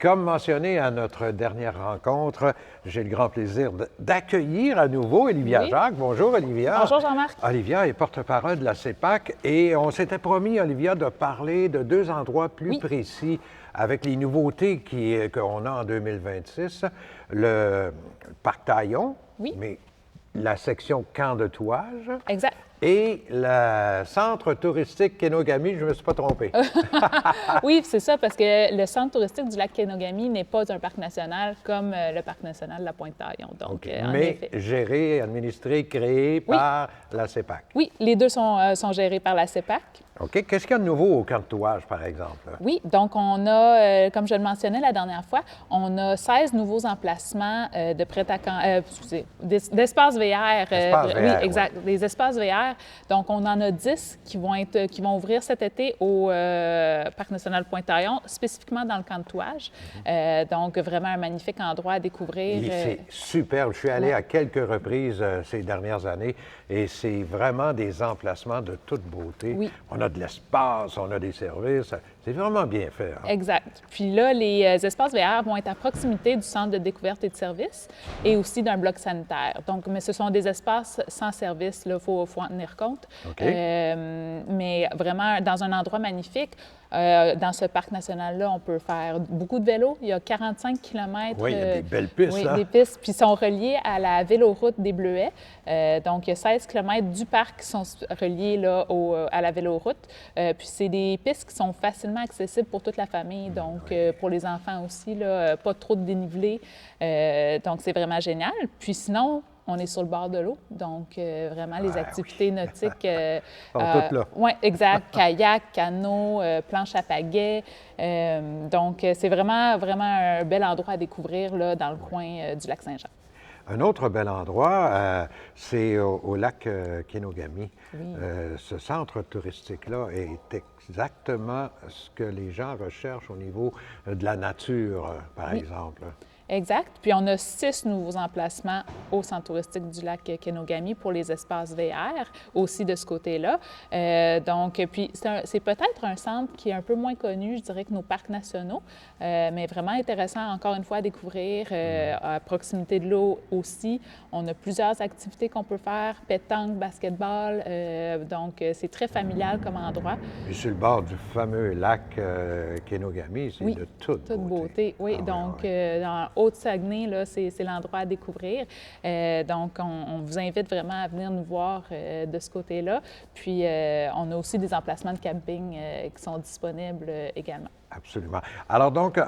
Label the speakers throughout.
Speaker 1: Comme mentionné à notre dernière rencontre, j'ai le grand plaisir d'accueillir à nouveau Olivia Jacques. Bonjour, Olivia.
Speaker 2: Bonjour, Jean-Marc.
Speaker 1: Olivia est porte-parole de la CEPAC et on s'était promis, Olivia, de parler de deux endroits plus précis avec les nouveautés qu'on a en 2026. Le parc Taillon, mais la section Camp de Touages.
Speaker 2: Exact.
Speaker 1: Et le centre touristique Kenogami, je ne me suis pas trompé.
Speaker 2: Oui, c'est ça, parce que le centre touristique du lac Kenogami n'est pas un parc national comme le parc national de la Pointe-Taillon. Donc,
Speaker 1: mais géré, administré, créé par la CEPAC.
Speaker 2: Oui, les deux sont gérés par la CEPAC.
Speaker 1: OK. Qu'est-ce qu'il y a de nouveau au Camp de Touages, par exemple?
Speaker 2: Oui, donc on a, comme je le mentionnais la dernière fois, on a 16 nouveaux emplacements de d'espaces VR. Oui, exact, des espaces VR. Donc, on en a 10 qui vont ouvrir cet été au Parc national Pointe-Taillon, spécifiquement dans le Camp de Touages. Donc, vraiment un magnifique endroit à découvrir.
Speaker 1: C'est superbe. Je suis allé à quelques reprises ces dernières années et c'est vraiment des emplacements de toute beauté.
Speaker 2: Oui.
Speaker 1: On a de l'espace, on a des services. C'est vraiment bien fait. Hein?
Speaker 2: Exact. Puis là, les espaces VR vont être à proximité du centre de découverte et de services et aussi d'un bloc sanitaire. Donc, mais ce sont des espaces sans service, il faut en tenir compte. Mais vraiment dans un endroit magnifique. Dans ce parc national-là, on peut faire beaucoup de vélo. Il y a 45 km.
Speaker 1: Oui, il y a des belles pistes.
Speaker 2: Oui,
Speaker 1: là.
Speaker 2: des pistes. Puis ils sont reliés à la véloroute des Bleuets. Donc, il y a 16 km du parc qui sont reliés là, à la véloroute. Puis c'est des pistes qui sont facilement accessibles pour toute la famille. Donc, pour les enfants aussi, là, pas trop de dénivelé. Donc, c'est vraiment génial. Puis sinon, on est sur le bord de l'eau, donc vraiment les activités nautiques.
Speaker 1: Sont toutes là.
Speaker 2: Oui, exact. Kayak, canot, planche à pagaie. Donc, c'est vraiment, vraiment un bel endroit à découvrir là, dans le coin du lac Saint-Jean.
Speaker 1: Un autre bel endroit, c'est au lac Kenogami.
Speaker 2: Oui.
Speaker 1: Ce centre touristique-là est exactement ce que les gens recherchent au niveau de la nature, par exemple.
Speaker 2: Exact. Puis on a 6 nouveaux emplacements au centre touristique du lac Kenogami pour les espaces VR, aussi de ce côté-là. Donc, puis c'est peut-être un centre qui est un peu moins connu, je dirais, que nos parcs nationaux, mais vraiment intéressant, encore une fois, à découvrir à proximité de l'eau aussi. On a plusieurs activités qu'on peut faire, pétanque, basketball, donc c'est très familial comme endroit.
Speaker 1: Puis sur le bord du fameux lac Kenogami, c'est de toute beauté.
Speaker 2: Oui, donc dans Haute-Saguenay, là, c'est l'endroit à découvrir. Donc, on vous invite vraiment à venir nous voir de ce côté-là. Puis, on a aussi des emplacements de camping qui sont disponibles également.
Speaker 1: Absolument. Alors donc,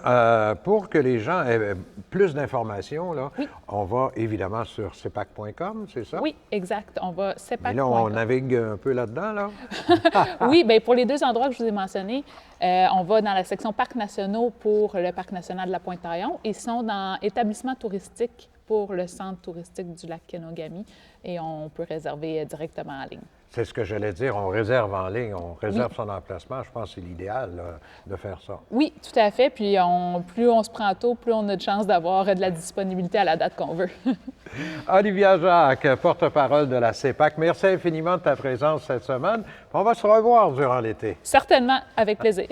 Speaker 1: pour que les gens aient plus d'informations, là, on va évidemment sur cepac.com, c'est ça?
Speaker 2: Oui, exact. On va cepac.com.
Speaker 1: Mais là, on navigue un peu là-dedans, là?
Speaker 2: Oui, bien pour les deux endroits que je vous ai mentionnés, on va dans la section Parcs nationaux pour le Parc national de la Pointe-Taillon et sinon dans établissements touristiques pour le centre touristique du lac Kenogami et on peut réserver directement en ligne.
Speaker 1: C'est ce que j'allais dire, on réserve en ligne, on réserve son emplacement. Je pense que c'est l'idéal de faire ça.
Speaker 2: Oui, tout à fait. Puis plus on se prend tôt, plus on a de chances d'avoir de la disponibilité à la date qu'on veut.
Speaker 1: Olivia Jacques, porte-parole de la CEPAC, merci infiniment de ta présence cette semaine. On va se revoir durant l'été.
Speaker 2: Certainement, avec plaisir.